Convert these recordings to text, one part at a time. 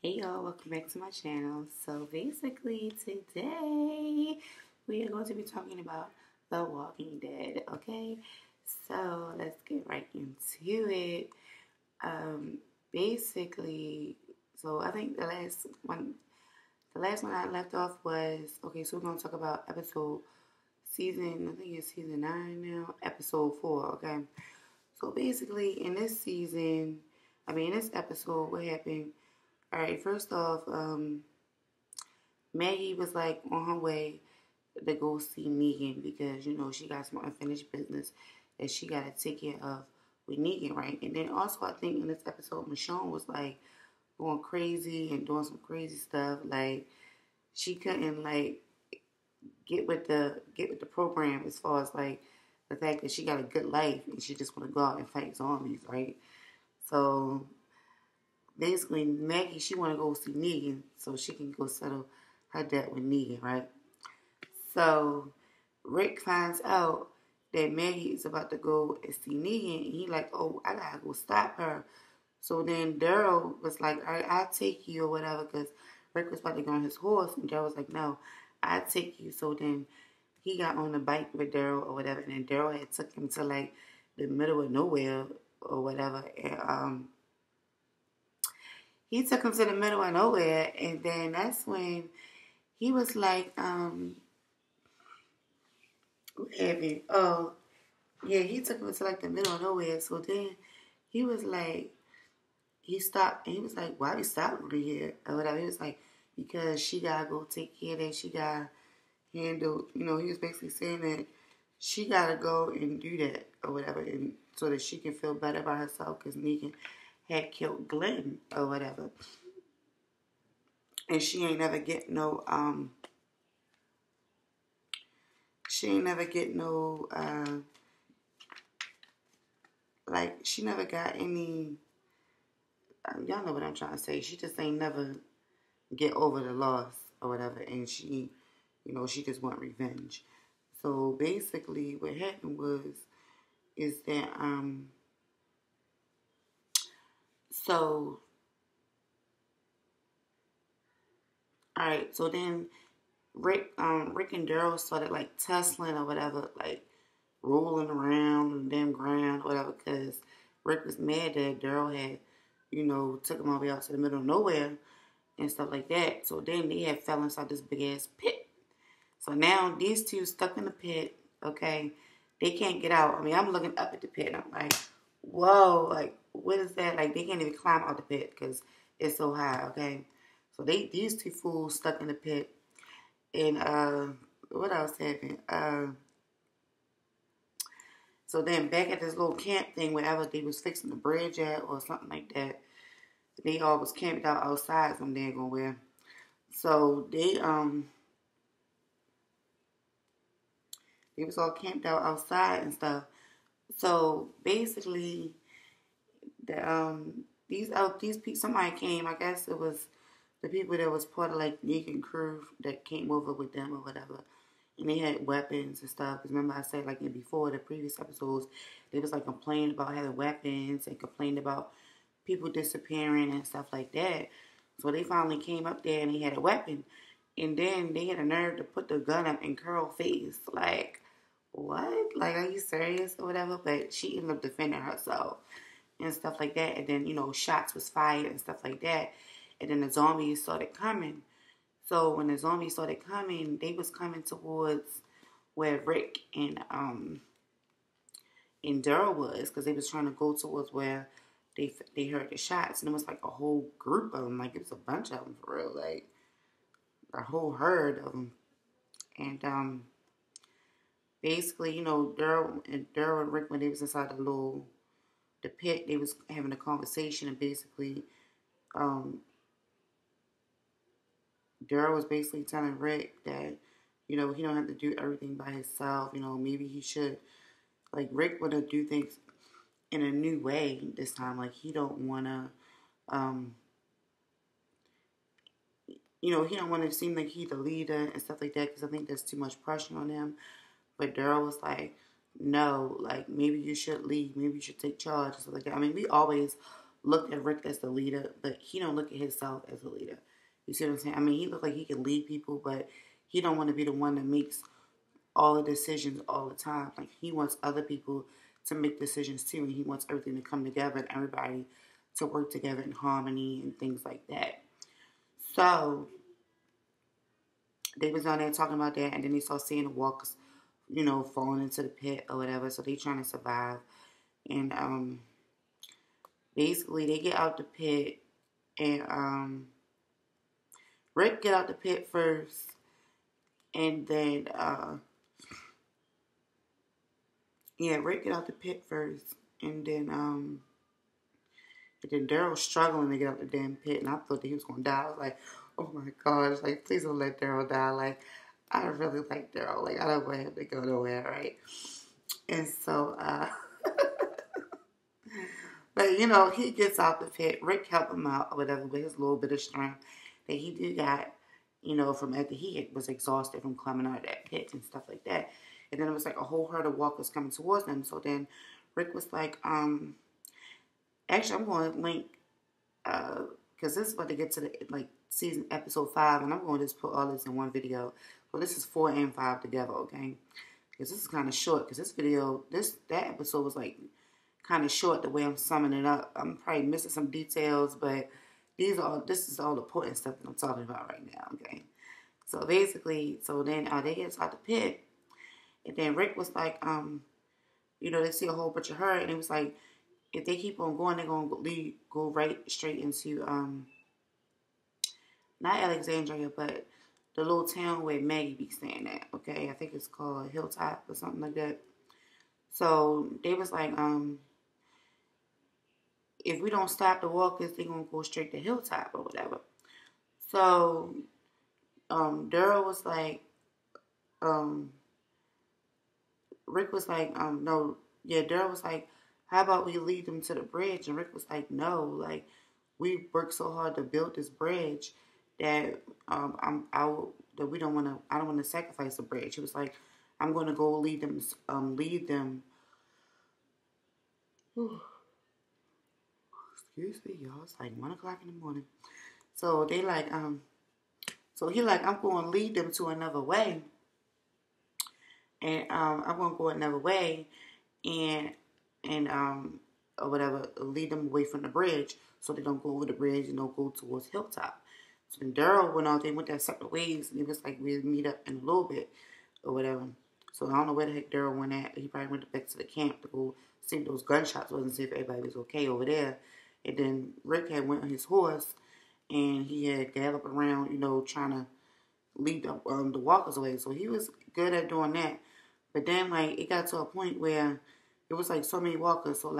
Hey y'all, welcome back to my channel. So basically today we are going to be talking about The Walking Dead, okay? So let's get right into it. Basically, so I think the last one I left off was, okay, so we're going to talk about I think it's season 9 now, episode 4, okay? So basically in this episode, what happened? All right, first off, Maggie was like on her way to go see Negan because she got some unfinished business that she got to take care of with Negan, right? And then also, I think in this episode, Michonne was like going crazy and doing some crazy stuff. Like she couldn't like get with the program as far as like the fact that she got a good life and she just want to go out and fight zombies, right? So basically, Maggie, she want to go see Negan so she can go settle her debt with Negan, right? So Rick finds out that Maggie is about to go and see Negan, and he like, oh, I gotta go stop her. So then Daryl was like, all right, I'll take you or whatever, because Rick was about to go on his horse, and Daryl was like, no, I'll take you. So then he got on the bike with Daryl or whatever, and then Daryl had took him to like the middle of nowhere or whatever, and he took him to the middle of nowhere, and then that's when he was like, what happened? Oh, yeah, he took him to like the middle of nowhere. So then he was like, he stopped, and he was like, why you stopping over here? Or whatever. He was like, because she gotta go take care of that. She gotta handle, he was basically saying that she gotta go and do that or whatever, and so that she can feel better about herself because Negan had killed Glenn or whatever. And she ain't never get no, like, she never got any, y'all know what I'm trying to say. She just ain't never get over the loss or whatever. And she just want revenge. So basically what happened is that, so, alright, so then Rick and Daryl started like tussling or whatever, like rolling around on the damn ground or whatever, because Rick was mad that Daryl had, took him all the way out to the middle of nowhere and stuff like that. So then they had fell inside this big ass pit. So now these two stuck in the pit, okay? They can't get out. I mean, I'm looking up at the pit and I'm like, whoa, like, what is that? Like, they can't even climb out the pit because it's so high, okay? So these two fools stuck in the pit. And what else happened? So then back at this little camp thing, wherever they was fixing the bridge at or something like that, they all was camped out outside some daggone where. So they was all camped out outside and stuff. So basically, these people, somebody came. I guess it was the people that was part of like Negan crew that came over with them or whatever, and they had weapons and stuff. Because remember I said like in before the previous episodes, they was like complaining about having weapons and complained about people disappearing and stuff like that. So they finally came up there and they had a weapon, and then they had a nerve to put the gun up in Carol's face. Like, what? Like, are you serious or whatever? But she ended up defending herself and stuff like that. And then, shots was fired and stuff like that. And then the zombies started coming. So when the zombies started coming, they was coming towards where Rick and Daryl was, because they was trying to go towards where they heard the shots, and it was like a whole group of them, like it was a bunch of them for real, like a whole herd of them. And basically, Daryl and Rick, when they was inside the pit, they was having a conversation, and basically, Daryl was basically telling Rick that, he don't have to do everything by himself. Maybe he should, like, Rick want to do things in a new way this time. Like, he don't want to, he don't want to seem like he the leader and stuff like that, because I think there's too much pressure on him. But Daryl was like, no, like, maybe you should lead. Maybe you should take charge and stuff like that. I mean, we always looked at Rick as the leader, but he don't look at himself as a leader. You see what I'm saying? I mean, he look like he can lead people, but he don't want to be the one that makes all the decisions all the time. Like, he wants other people to make decisions too, and he wants everything to come together and everybody to work together in harmony and things like that. So they was on there talking about that, and then they saw seeing the walkers, falling into the pit or whatever. So they trying to survive, and basically they get out the pit, and Rick get out the pit first, and then Rick get out the pit first, and then Daryl's struggling to get out the damn pit, and I thought that he was gonna die. I was like, oh my gosh, like, please don't let Daryl die. Like, I really like Daryl. Like, I don't want him to go nowhere, right? And so, but he gets out the pit. Rick helped him out or whatever with his little bit of strength that he did got, from after he was exhausted from climbing out of that pit and stuff like that. And then it was like a whole herd of walkers coming towards them. So then Rick was like, actually, I'm going to link, because this is about to get to the, season episode 5, and I'm going to just put all this in one video. Well, this is 4 and 5 together, okay? Because this is kind of short, because that episode was, kind of short the way I'm summing it up. I'm probably missing some details, but this is all the important stuff that I'm talking about right now, okay? So, basically, then they get out the pit, and then Rick was like, they see a whole bunch of her, and it was like, if they keep on going, they're going to go right straight into, not Alexandria, but the little town where Maggie be staying at, okay? I think it's called Hilltop or something like that. So they was like, if we don't stop the walkers, they're going to go straight to Hilltop or whatever. So Daryl was like, Rick was like, Daryl was like, how about we lead them to the bridge? And Rick was like, no, like, we worked so hard to build this bridge that I don't want to sacrifice the bridge. He was like, I'm going to go lead them. Excuse me, y'all. It's like 1 o'clock in the morning. So they like, so he like, I'm going to lead them to another way, and I'm going to go another way, and or whatever, lead them away from the bridge so they don't go over the bridge and don't go towards Hilltop. So then Daryl went out, they went their separate ways, and he was like, we'll meet up in a little bit or whatever. So I don't know where the heck Daryl went at. He probably went back to the camp to go see if those gunshots was and see if everybody was okay over there. And then Rick had went on his horse, and he had galloped around, trying to lead the walkers away. So he was good at doing that. But then, it got to a point where it was, so many walkers. So,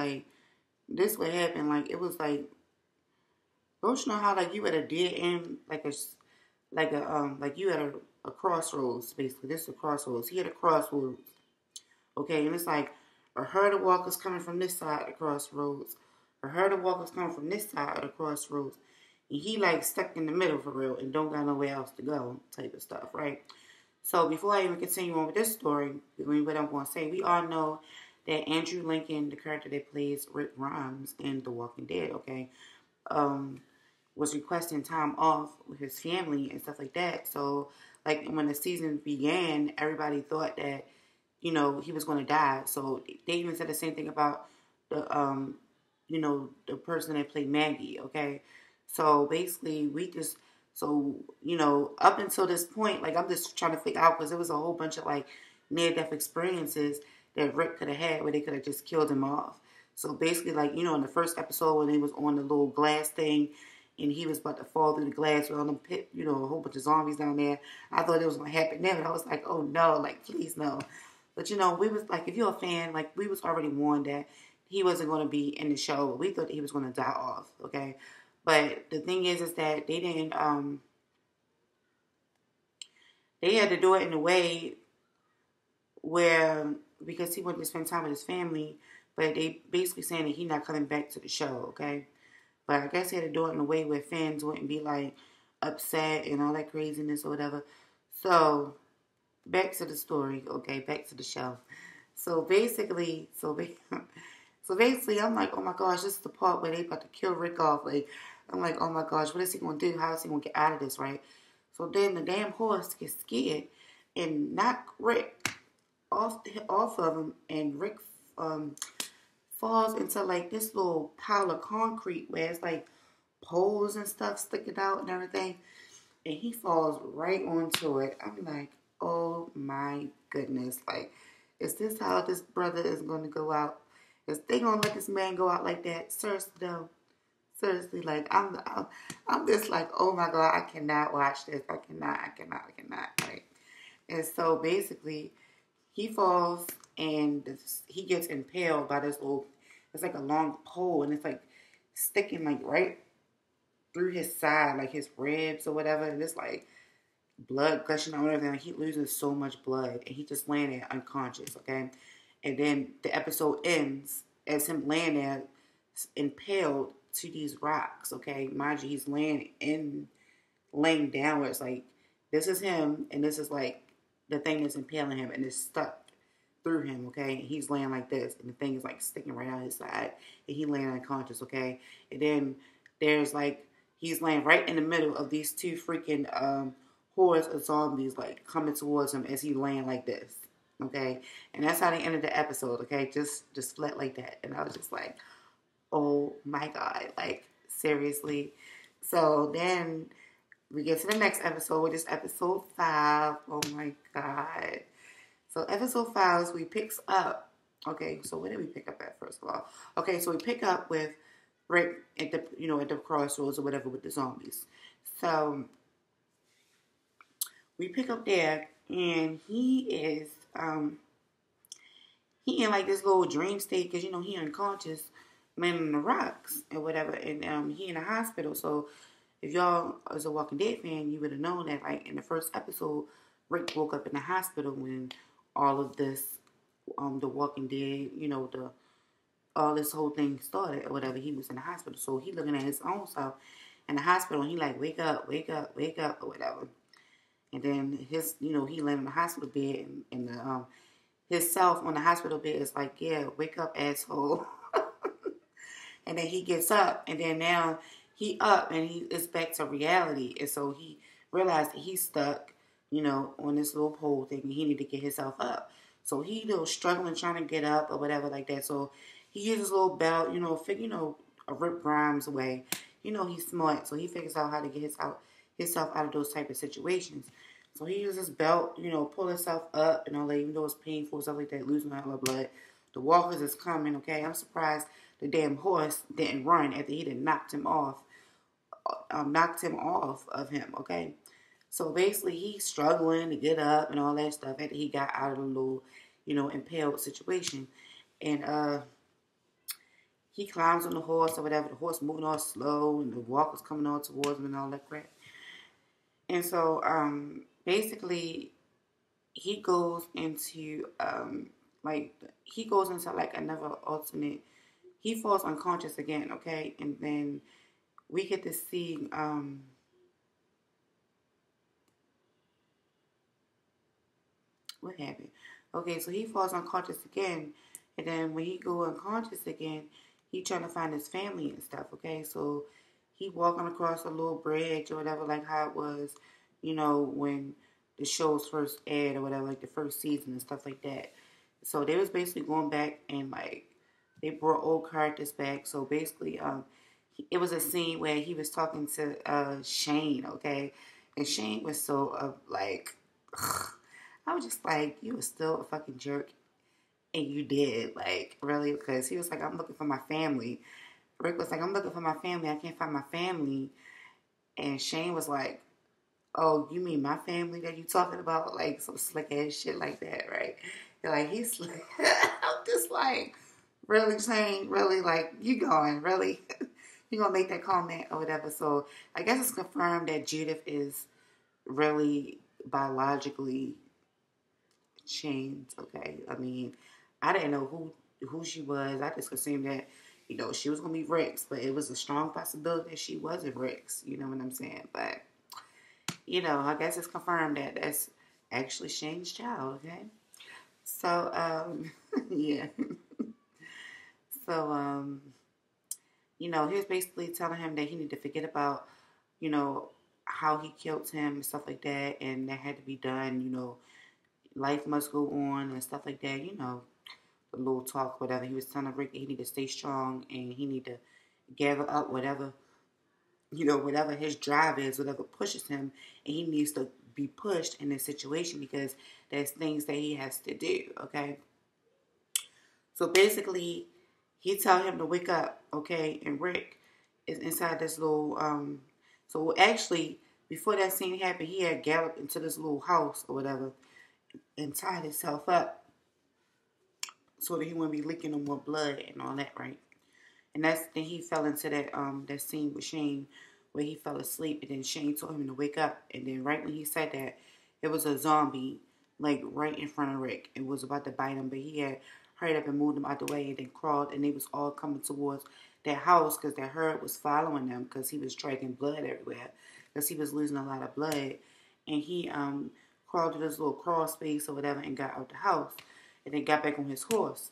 this would happen. It was, don't you know how, you at a dead end, you at a crossroads, basically. This is a crossroads. He had a crossroads. Okay, and it's like a herd of walkers coming from this side of the crossroads. A herd of walkers coming from this side of the crossroads. And he, stuck in the middle for real and don't got nowhere else to go type of stuff, right? So before I even continue on with this story, what I'm going to say, we all know that Andrew Lincoln, the character that plays Rick Grimes in The Walking Dead, okay, was requesting time off with his family and stuff like that. So, when the season began, everybody thought that, he was going to die. So they even said the same thing about the, the person that played Maggie, okay? So basically, up until this point, I'm just trying to figure out, because there was a whole bunch of, near-death experiences that Rick could have had where they could have just killed him off. So basically, in the first episode when he was on the little glass thing and he was about to fall through the glass with all them pit, a whole bunch of zombies down there, I thought it was going to happen then. And I was like, oh, no, please, no. But, we was, if you're a fan, we was already warned that he wasn't going to be in the show. But we thought that he was going to die off, okay? But the thing is that they didn't, they had to do it in a way where, because he wanted to spend time with his family, but they basically saying that he's not coming back to the show, okay? But I guess he had to do it in a way where fans wouldn't be, upset and all that craziness or whatever. So, back to the story, okay? Back to the show. So, basically, So basically, I'm like, oh my gosh, this is the part where they about to kill Rick off. Like, I'm like, oh my gosh, what is he going to do? How is he going to get out of this, right? So then the damn horse gets scared and knock Rick off of him, and Rick um, falls into like this little pile of concrete where it's like poles and stuff sticking out and everything, and he falls right onto it. I'm like, oh my goodness, like, is this how this brother is going to go out? Is they going to let this man go out like that? Seriously, though. Seriously, like, I'm just like, oh my God, I cannot watch this. I cannot, right? And so basically, he falls and he gets impaled by this little, it's like a long pole, and it's like sticking like right through his side, like his ribs or whatever, and it's like blood gushing out and everything. Like, he loses so much blood, and he just laying there unconscious, okay? And then the episode ends as him laying there impaled to these rocks, okay? Mind you, he's laying down where it's like, this is him, and this is like the thing that's impaling him, and it's stuck through him, okay? And he's laying like this, and the thing is like sticking right out his side, and he laying unconscious, okay? And then there's like, he's laying right in the middle of these two freaking hordes of zombies like coming towards him as he laying like this, okay? And that's how they ended the episode, okay? Just flat like that. And I was just like, oh my God, like, seriously. So then we get to the next episode, which is episode 5. Oh my God. So episode 5 is we picks up. Okay, so where did we pick up at, first of all? Okay, so we pick up with Rick at the crossroads or whatever with the zombies. So we pick up there, and he is he in like this little dream state, because he unconscious, laying on the rocks or whatever, and he in a hospital. So if y'all is a Walking Dead fan, you would have known that, like, in the first episode, Rick woke up in the hospital when all of this, the Walking Dead, all this whole thing started or whatever. He was in the hospital, so he looking at his own self in the hospital, and he like, wake up, wake up, wake up, or whatever. And then his, he laying in the hospital bed, and the his self on the hospital bed is like, yeah, wake up, asshole. And then he gets up, and then now he up, and he is back to reality. And so he realized that he's stuck, on this little pole thing, and he need to get himself up. So he, struggling, trying to get up or whatever like that. So he uses a little belt, a Rip Grimes way. He's smart, so he figures out how to get himself out of those type of situations. So he uses his belt, pull himself up and all that, even though it's painful, stuff like that, losing all the blood. The walkers is coming, okay? I'm surprised the damn horse didn't run after he done knocked him off of him, okay? So basically, he's struggling to get up and all that stuff after he got out of the little, impaled situation. And he climbs on the horse or whatever. The horse moving all slow, and the walker's coming all towards him and all that crap. And so, basically, he goes into, like another alternate. He falls unconscious again, okay? And then we get to see, what happened? Okay, so he falls unconscious again. And then when he go unconscious again, he trying to find his family and stuff, okay? So he walking across a little bridge or whatever, like how it was, when the shows first aired or whatever, like the first season and stuff like that. So they was basically going back and, like, they brought old characters back. So basically, it was a scene where he was talking to Shane, okay? And Shane was so, like, I was just like, you were still a fucking jerk. And you did, like, really? Because he was like, I'm looking for my family. Rick was like, I'm looking for my family. I can't find my family. And Shane was like, oh, you mean my family that you talking about? Like, some slick ass shit like that, right? You're like, he's slick. I'm just like, really, Shane? Really? Like, you going? Really? You gonna make that comment or whatever? So I guess it's confirmed that Judith is really biologically changed, okay? I mean, I didn't know who she was. I just assumed that, she was going to be Rick's, but it was a strong possibility that she wasn't Rick's, you know what I'm saying? But, I guess it's confirmed that that's actually Shane's child, okay? So, yeah. So, he was basically telling him that he needed to forget about, you know, how he killed him and stuff like that, and that had to be done. Life must go on and stuff like that. The little talk, whatever. He was telling Rick that he need to stay strong and he need to gather up whatever, whatever his drive is, whatever pushes him, and he needs to be pushed in this situation because there's things that he has to do. Okay. So basically, he tell him to wake up, okay? And Rick is inside this little. So actually, before that scene happened, he had galloped into this little house or whatever and tied himself up so that he wouldn't be leaking no more blood and all that, right? And then he fell into that scene with Shane where he fell asleep, and then Shane told him to wake up, and then right when he said that, it was a zombie like right in front of Rick. It was about to bite him, but he had hurried up and moved him out the way and then crawled, and they was all coming towards that house because that herd was following them because he was dragging blood everywhere because he was losing a lot of blood, and he crawled to this little crawl space or whatever and got out the house and then got back on his horse.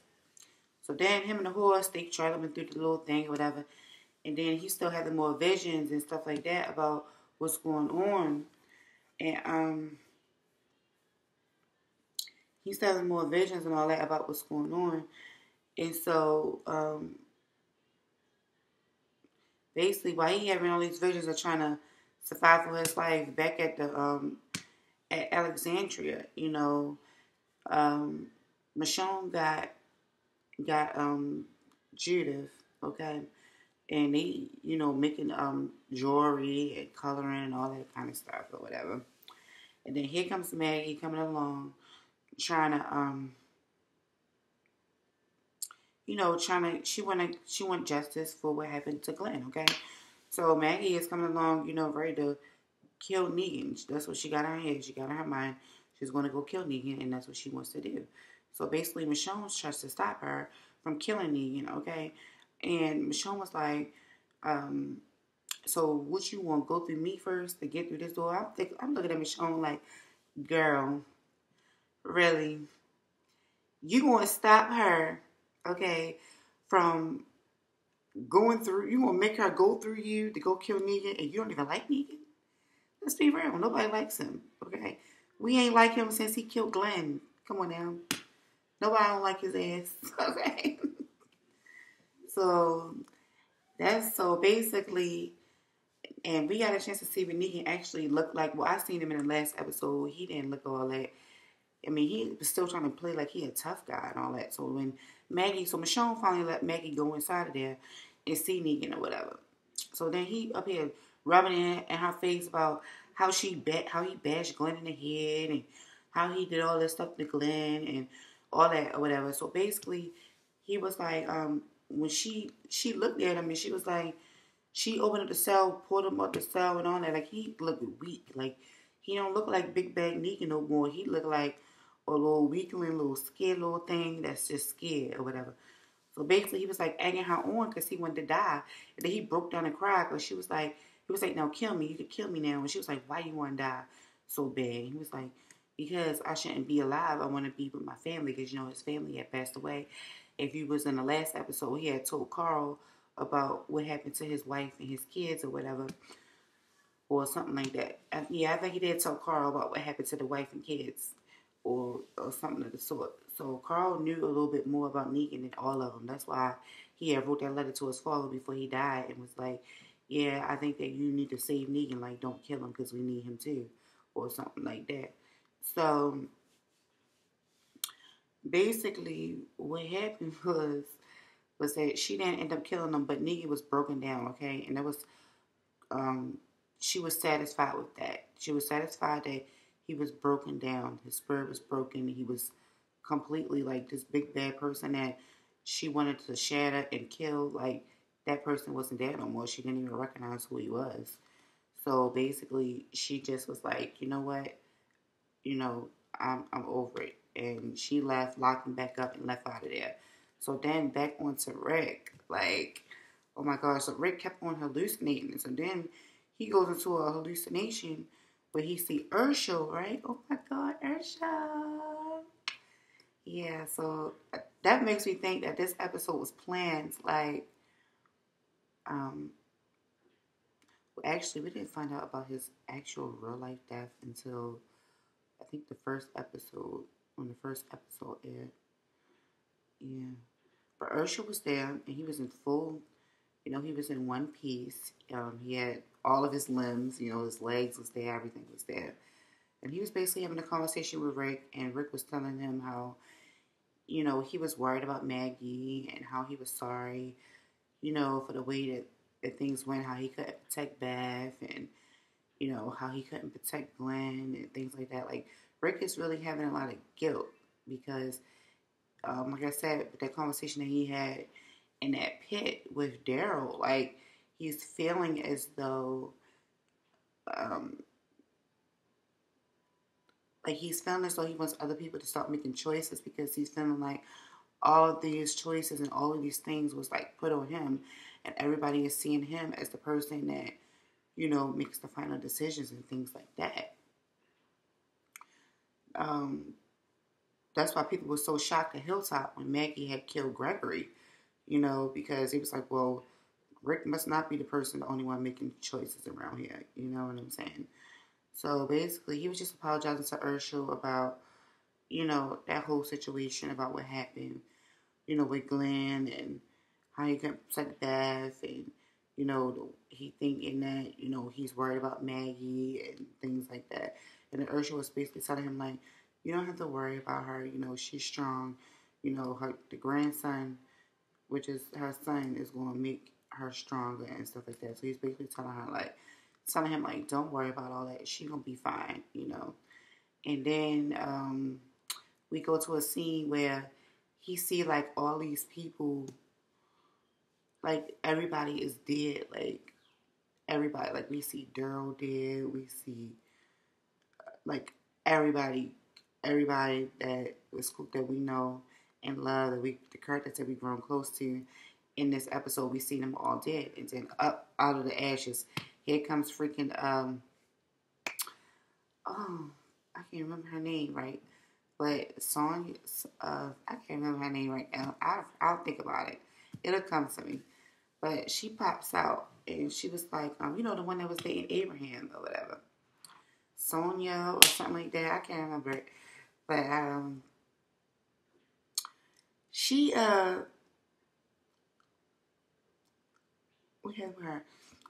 So then him and the horse, they traveling through the little thing or whatever. And then he still having more visions and stuff like that about what's going on. And he's still having more visions and all that about what's going on. And so basically while he having all these visions of trying to survive for his life back at the at Alexandria, Michonne got Judith, okay? And they, making jewelry and coloring and all that kind of stuff or whatever. And then here comes Maggie coming along, trying to she want justice for what happened to Glenn, okay? So Maggie is coming along, ready to kill Negan. That's what she got in her head. She got in her mind. She's going to go kill Negan, and that's what she wants to do. So basically, Michonne tries to stop her from killing Negan, okay? And Michonne was like, so what you want, go through me first to get through this door? I'm looking at Michonne like, girl, really? You going to stop her, okay, from going through, you want to make her go through you to go kill Negan, and you don't even like Negan? Let's be real. Nobody likes him, okay? We ain't like him since he killed Glenn. Come on now. Nobody don't like his ass, okay? So basically, and we got a chance to see what Negan actually looked like. Well, I seen him in the last episode. He didn't look all that. I mean, he was still trying to play like he a tough guy and all that. So when Michonne finally let Maggie go inside of there and see Negan or whatever. So then he up here rubbing it in her face about how he bashed Glenn in the head and how he did all this stuff to Glenn and all that or whatever. So basically, he was like, when she looked at him and she was like, she opened up the cell, pulled him up the cell and all that. Like, he looked weak. Like, he don't look like Big Bad Negan no more. He looked like a little weakling, little scared little thing that's just scared or whatever. So basically, he was like egging her on because he wanted to die. And then he broke down and cried because he was like, now kill me. You could kill me now. And she was like, why you want to die so bad? And he was like, because I shouldn't be alive. I want to be with my family because, his family had passed away. If you was in the last episode, he had told Carl about what happened to his wife and his kids or whatever. Or something like that. I think he did tell Carl about what happened to the wife and kids. Or something of the sort. So Carl knew a little bit more about Negan than all of them. That's why he had wrote that letter to his father before he died and was like, yeah, I think that you need to save Negan. Like, don't kill him because we need him too. Or something like that. So basically what happened was that she didn't end up killing him, but Negan was broken down, okay? And that was, she was satisfied with that. She was satisfied that he was broken down. His spirit was broken. He was completely like this big bad person that she wanted to shatter and kill. Like, that person wasn't there no more. She didn't even recognize who he was. So basically, she just was like, you know what? I'm over it. And she left, locked him back up, and left out of there. So then back onto Rick. Like, oh my gosh. So Rick kept on hallucinating. So then he goes into a hallucination where he see Urshel, right? Oh my God, Urshel. Yeah, so that makes me think that this episode was planned. Like, um, actually, we didn't find out about his actual real life death until I think the first episode, when the first episode aired. Yeah, but Ursula was there, and he was in full. He was in one piece. He had all of his limbs. His legs was there. Everything was there. And he was basically having a conversation with Rick, and Rick was telling him how, he was worried about Maggie and how he was sorry, for the way that things went, how he couldn't protect Beth and, how he couldn't protect Glenn and things like that. Like, Rick is really having a lot of guilt because, like I said, with that conversation that he had in that pit with Daryl, like, he's feeling as though, um, he's feeling as though he wants other people to start making choices because he's feeling like all of these choices and all of these things was like put on him, and everybody is seeing him as the person that makes the final decisions and things like that. Um, that's why people were so shocked at Hilltop when Maggie had killed Gregory, because he was like, well, Rick must not be the only one making choices around here. You know what I'm saying? So basically, he was just apologizing to Urshel about, that whole situation, about what happened, with Glenn and how he couldn't protect Beth and, he thinking that, he's worried about Maggie and things like that. And then Urshel was basically telling him, like, you don't have to worry about her, she's strong, the grandson, which is her son, is going to make her stronger and stuff like that. So he's basically telling him, like, don't worry about all that. She going to be fine, And then we go to a scene where he see, like, all these people, like, everybody is dead. Like, everybody. Like, we see Daryl dead. We see, like, everybody that we know and love, the characters that we've grown close to. In this episode, we see them all dead. And then up out of the ashes, here comes freaking, I can't remember her name, right? But Sonya, I can't remember her name right now. I'll think about it. It'll come to me. But she pops out, and she was like, the one that was dating Abraham or whatever. Sonya or something like that. I can't remember it. But she we have her.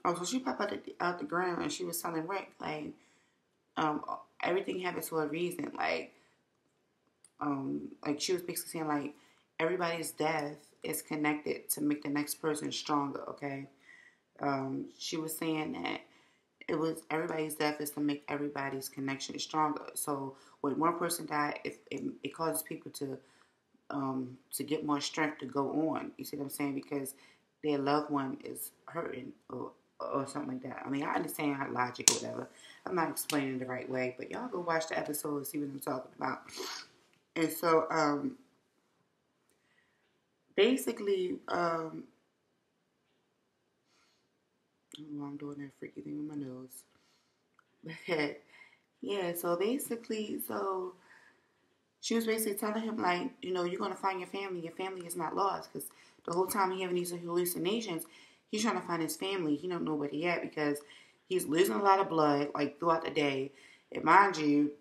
Oh, so she popped out the ground, and she was telling Rick, like, everything happens for a reason. Like she was basically saying, like, everybody's death is connected to make the next person stronger. Okay. She was saying that it was everybody's death is to make everybody's connection stronger. So when one person died, it causes people to get more strength to go on. You see what I'm saying? Because their loved one is hurting or something like that. I mean, I understand her logic or whatever. I'm not explaining it the right way, but y'all go watch the episode and see what I'm talking about. And so, basically, I'm doing that freaky thing with my nose. But, yeah, so basically, she was basically telling him, like, you're going to find your family. Your family is not lost. Because the whole time he having these hallucinations, he's trying to find his family. He don't know where he at because he's losing a lot of blood, like, throughout the day. And mind you,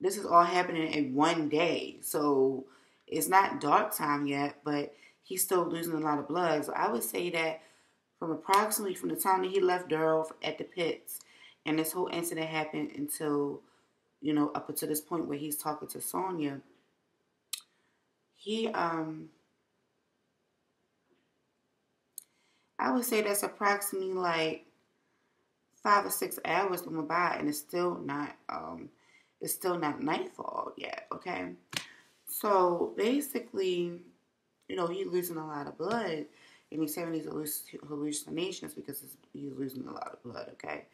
this is all happening in one day. So it's not dark time yet, but he's still losing a lot of blood. So I would say that from the time that he left Daryl at the pits and this whole incident happened until, up until this point where he's talking to Sonya, he, I would say that's approximately like 5 or 6 hours that went by, and it's still not nightfall yet. Okay, so basically, he's losing a lot of blood, and he's having these hallucinations because he's losing a lot of blood. Okay,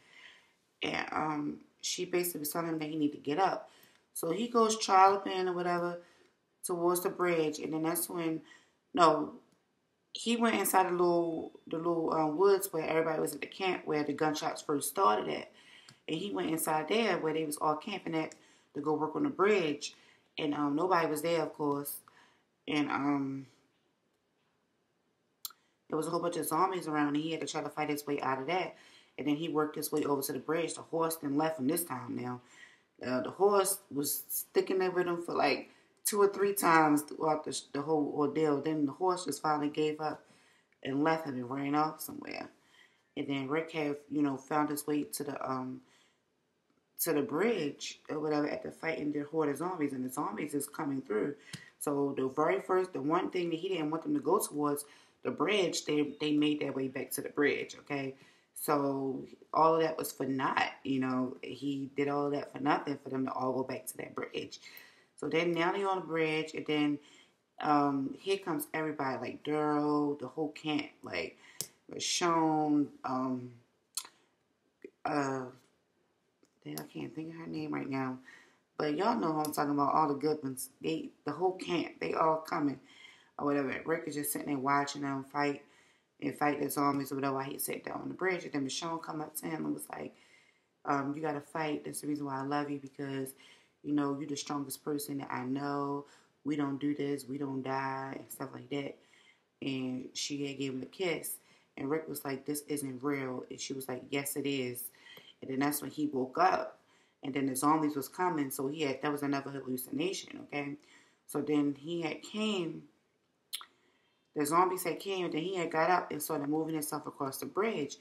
and she basically was telling him that he need to get up, so he goes trolloping or whatever towards the bridge, and then that's when, no, he went inside the little woods where everybody was at the camp where the gunshots first started at. And he went inside there where they was all camping at to go work on the bridge. And nobody was there, of course. And there was a whole bunch of zombies around, and he had to try to fight his way out of that. And then he worked his way over to the bridge. The horse then left him this time now. The horse was sticking there with him for like 2 or 3 times throughout the whole ordeal. Then the horse just finally gave up and left him and ran off somewhere. And then Rick had, found his way to the bridge or whatever after fighting the horde of zombies, and the zombies is coming through. So the one thing that he didn't want them to go towards, the bridge, they made their way back to the bridge, okay? So all of that was for naught, he did all of that for nothing for them to all go back to that bridge. So then now they're on the bridge, and then here comes everybody, like Daryl, the whole camp, like Michonne, I can't think of her name right now. But y'all know who I'm talking about, all the good ones. The whole camp, they all coming or whatever. Rick is just sitting there watching them fight the zombies or whatever while he sat down on the bridge. And then Michonne come up to him and was like, you got to fight. That's the reason why I love you, because, you're the strongest person that I know. We don't do this. We don't die and stuff like that. And she had gave him a kiss. And Rick was like, this isn't real. And she was like, yes, it is. And then that's when he woke up. And then the zombies was coming. So that was another hallucination, okay? So then the zombies had came, and then he had got up and started moving himself across the bridge.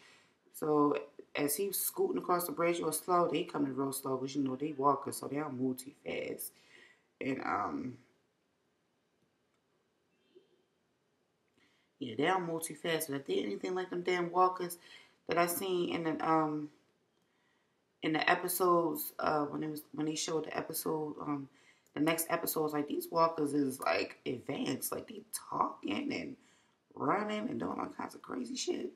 So as he was scooting across the bridge real slow, they coming real slow, because they walkers, so they don't move too fast. And they don't move too fast. But if they anything like them damn walkers that I seen in the episodes, when they showed the episode, the next episodes, like, these walkers is like advanced, like they talking and running and doing all kinds of crazy shit.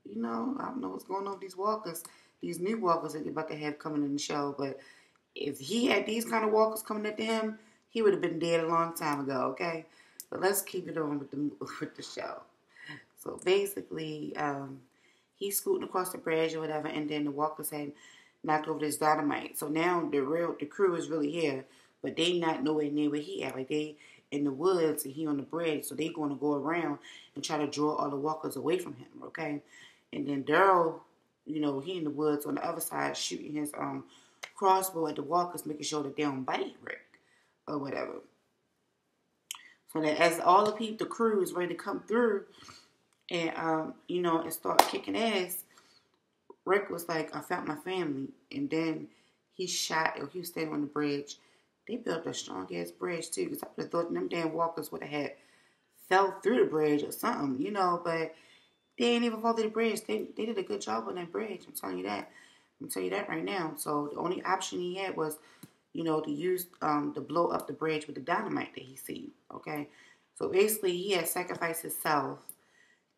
I don't know what's going on with these walkers, these new walkers that they're about to have coming in the show. But if he had these kind of walkers coming at him, he would have been dead a long time ago. Okay, but let's keep it on with the show. So basically, he's scooting across the bridge or whatever, and then the walkers had knocked over this dynamite. So now the crew is really here, but they not nowhere near where he at. Like, they in the woods and he on the bridge, so they going to go around and try to draw all the walkers away from him, okay? And then Daryl, he in the woods on the other side shooting his crossbow at the walkers, making sure that they don't bite Rick or whatever. So that as all the crew is ready to come through and and start kicking ass, Rick was like, I found my family. And then he shot, or he was standing on the bridge. They built a strong ass bridge too, because I would have thought them damn walkers would have had fell through the bridge or something, but they ain't even fall through the bridge. They did a good job on that bridge. I'm telling you that. I'm telling you that right now. So the only option he had was, to use to blow up the bridge with the dynamite that he seen. Okay, so basically he had sacrificed himself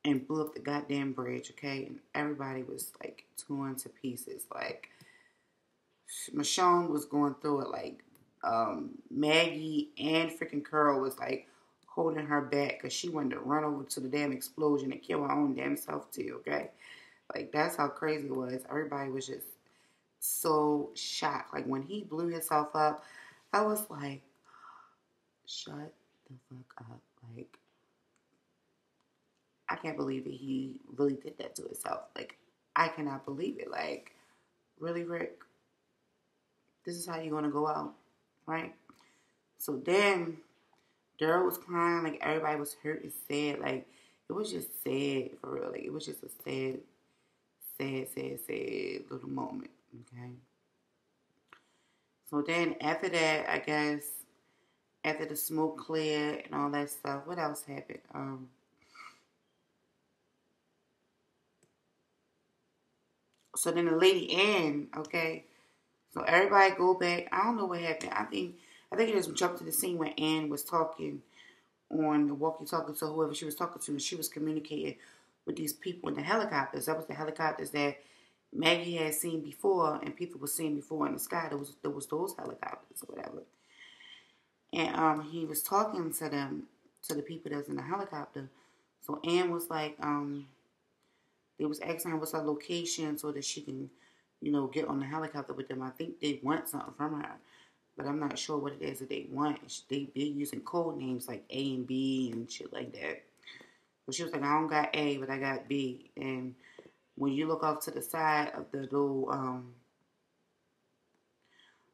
and blew up the goddamn bridge. Okay, and everybody was like torn to pieces. Like, Michonne was going through it. Like, Maggie and freaking Carol was like holding her back because she wanted to run over to the damn explosion and kill her own damn self too, okay? Like, that's how crazy it was. Everybody was just so shocked. Like, when he blew himself up, I was like, shut the fuck up. Like, I can't believe that he really did that to himself. Like, I cannot believe it. Like, really, Rick? This is how you're going to go out, right? So then Daryl was crying, like everybody was hurt and sad. Like, it was just sad for real. Like, it was just a sad little moment. Okay. So then after that, I guess after the smoke cleared and all that stuff, what else happened? So then the lady Ann, okay. So everybody go back. I don't know what happened. I think it just jumped to the scene where Ann was talking on the walkie-talkie to whoever she was talking to, and she was communicating with these people in the helicopters. That was the helicopters that Maggie had seen before, and people were seeing before in the sky. There was those helicopters or whatever. And he was talking to them, to the people that's in the helicopter. So Ann was like, they was asking her what's her location so that she can, get on the helicopter with them. I think they want something from her. but I'm not sure what it is that they want. They're using code names like A and B and shit like that. But she was like, I don't got A, but I got B. And when you look off to the side of the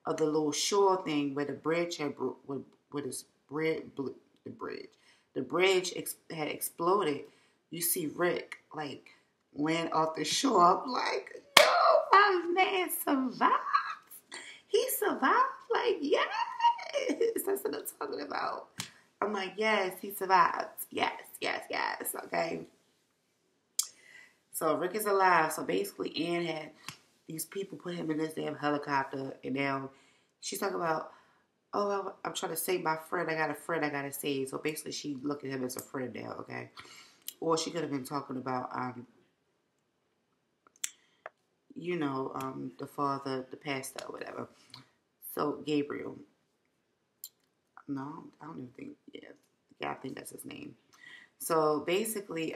little shore thing where the bridge had with this the bridge had exploded. You see Rick like land off the shore. I'm like, yo, my man survived. He survived. Like, yes, that's what I'm talking about. I'm like, yes, he survived. Yes, yes, yes. Okay. So Rick is alive. So basically, Ann had these people put him in this damn helicopter, and now she's talking about, oh, I'm trying to save my friend. I got a friend I gotta save. So basically, she looked at him as a friend now, okay? Or she could have been talking about, the father, the pastor, or whatever. So Gabriel, no, I don't even think, yeah, I think that's his name. So basically,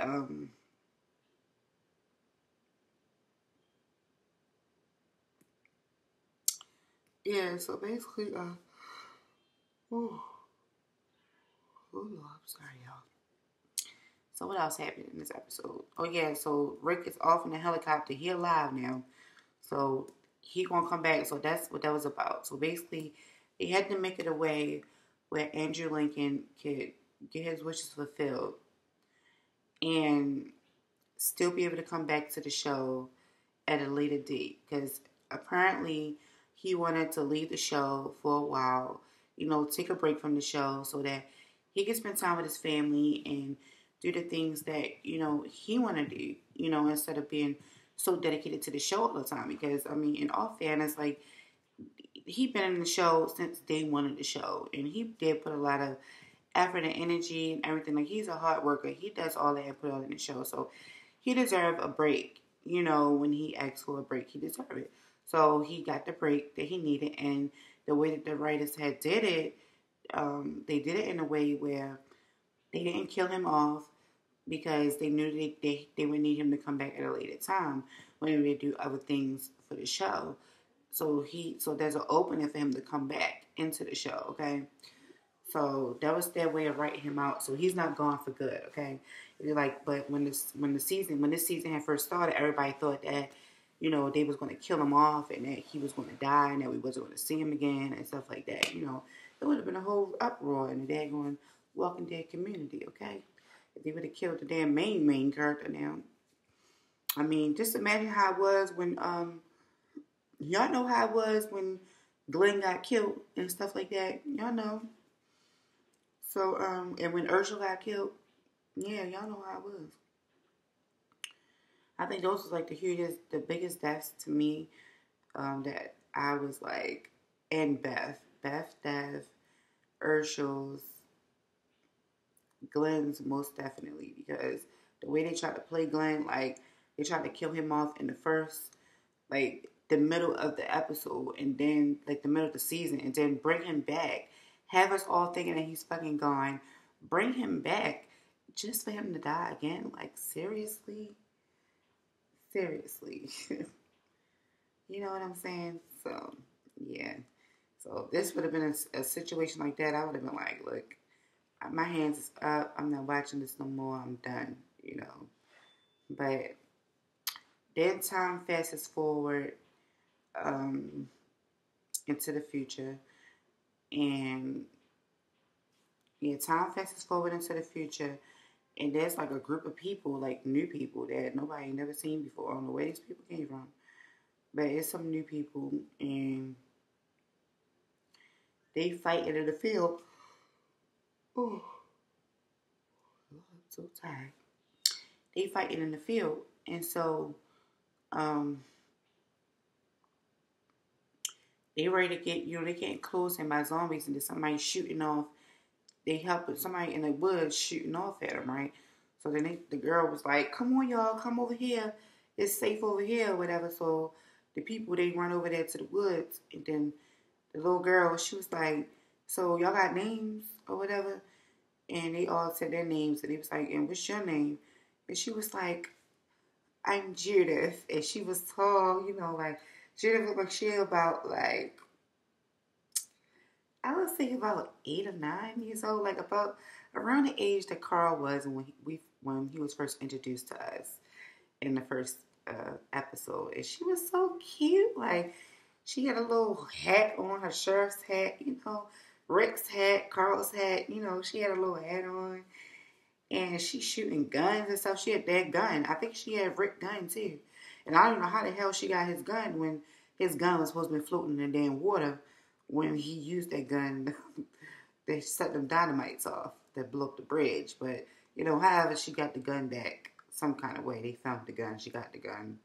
yeah, so basically, oh, I'm sorry, y'all. So what else happened in this episode? Oh yeah, so Rick is off in the helicopter. He alive now, so he gonna come back. So that's what that was about. So basically, they had to make it a way where Andrew Lincoln could get his wishes fulfilled and still be able to come back to the show at a later date. Because apparently he wanted to leave the show for a while, take a break from the show so that he could spend time with his family and do the things that, he wanted to do, instead of being so dedicated to the show all the time. Because, I mean, in all fairness, like, he been in the show since day one of the show. And he did put a lot of effort and energy and everything. Like, he's a hard worker. He does all that and put on in the show. So, he deserved a break. When he asked for a break, he deserved it. So, he got the break that he needed. And the way that the writers had did it, they did it in a way where they didn't kill him off because they knew they would need him to come back at a later time when they do other things for the show. So there's an opening for him to come back into the show, okay? So that was their way of writing him out. So he's not gone for good, okay? But when this season had first started, everybody thought that, they was going to kill him off and that he was going to die and that we wasn't going to see him again and stuff like that. It would have been a whole uproar in the daggone Walking Dead community, okay? If they would have killed the damn main character now. I mean, just imagine how it was when, y'all know how it was when Glenn got killed and stuff like that. Y'all know. So, and when Urshel got killed, yeah, y'all know how it was. I think those was like the biggest deaths to me, that I was like, and Beth's death, Urshel's, Glenn's most definitely, because the way they tried to play Glenn, like, they tried to kill him off in the first, like, the middle of the episode, and then, like, the middle of the season, and then bring him back. Have us all thinking that he's fucking gone. Bring him back just for him to die again. Like, seriously? Seriously. You know what I'm saying? So, yeah. So, if this would have been a situation like that, I would have been like, look, my hands is up. I'm not watching this no more. I'm done, But then time passes forward into the future. And, yeah, time passes forward into the future. And there's like a group of people, like new people that nobody ain't never seen before. I don't know where these people came from. But it's some new people. And they fighting in the field. Oh, I'm so tired. They fighting in the field. And so, they ready to get, they getting close in by zombies, and there's somebody shooting off. They helping somebody in the woods shooting off at them, right? So then the girl was like, come on, y'all, come over here. It's safe over here, or whatever. So the people, they run over there to the woods. And then the little girl, she was like, so y'all got names or whatever? And they all said their names. And he was like, and what's your name? And she was like, I'm Judith. And she was tall, like, Judith looked like she about, like, I would say about 8 or 9 years old, like about around the age that Carl was when he was first introduced to us in the first episode. And she was so cute. Like she had a little hat on, her sheriff's hat, Rick's hat, Carl's hat. She had a little hat on, and she's shooting guns and stuff. She had that gun. I think she had Rick gun too. And I don't know how the hell she got his gun when his gun was supposed to be floating in the damn water when he used that gun. They set them dynamites off that blew up the bridge. But, however, she got the gun back some kind of way. They found the gun. She got the gun.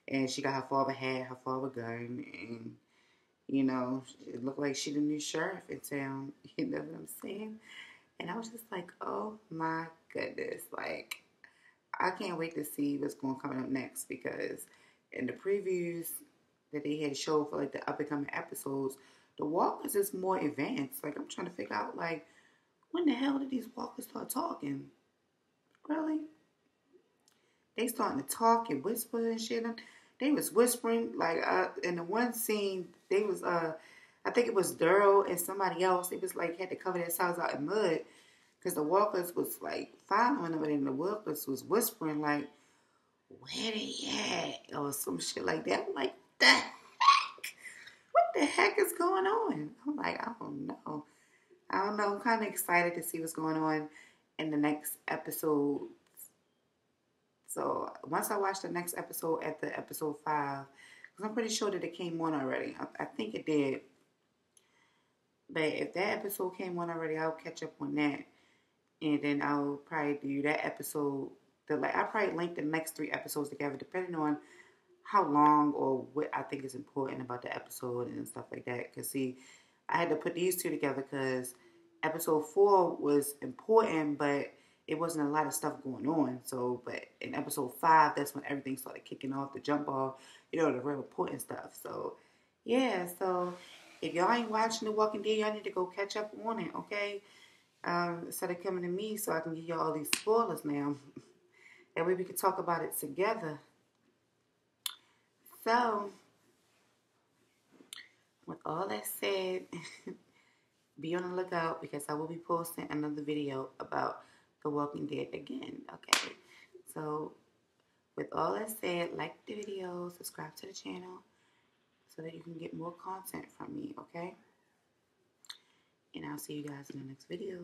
And she got her father hat, her father gun. And, it looked like she the new sheriff in town. You know what I'm saying? And I was just like, oh my goodness. Like, I can't wait to see what's going to come up next, because in the previews that they had showed for like the up and coming episodes, the walkers is more advanced. Like, I'm trying to figure out, like, when the hell did these walkers start talking? Really? They starting to talk and whisper and shit. They was whispering, like, in the one scene, they was, I think it was Daryl and somebody else. They was, like, had to cover themselves out in mud because the walkers was, like, following them, and the walkers was whispering, like, where they at? Or some shit like that. I'm like, the heck? What the heck is going on? I'm like, I don't know. I'm kind of excited to see what's going on in the next episode. So once I watch the next episode at the episode 5, because I'm pretty sure that it came on already. I think it did. But if that episode came on already, I'll catch up on that. And then I'll probably do that episode. I'll probably link the next 3 episodes together, depending on how long or what I think is important about the episode and stuff like that. Because, see, I had to put these 2 together because episode 4 was important, but it wasn't a lot of stuff going on. So, but in episode 5, that's when everything started kicking off, the jump off, the real important stuff. So, yeah, so if y'all ain't watching The Walking Dead, y'all need to go catch up on it, okay? Instead of coming to me so I can give y'all all these spoilers now. That way we can talk about it together. So, with all that said, be on the lookout because I will be posting another video about The Walking Dead again, okay? So, with all that said, like the video, subscribe to the channel so that you can get more content from me, okay? And I'll see you guys in the next video.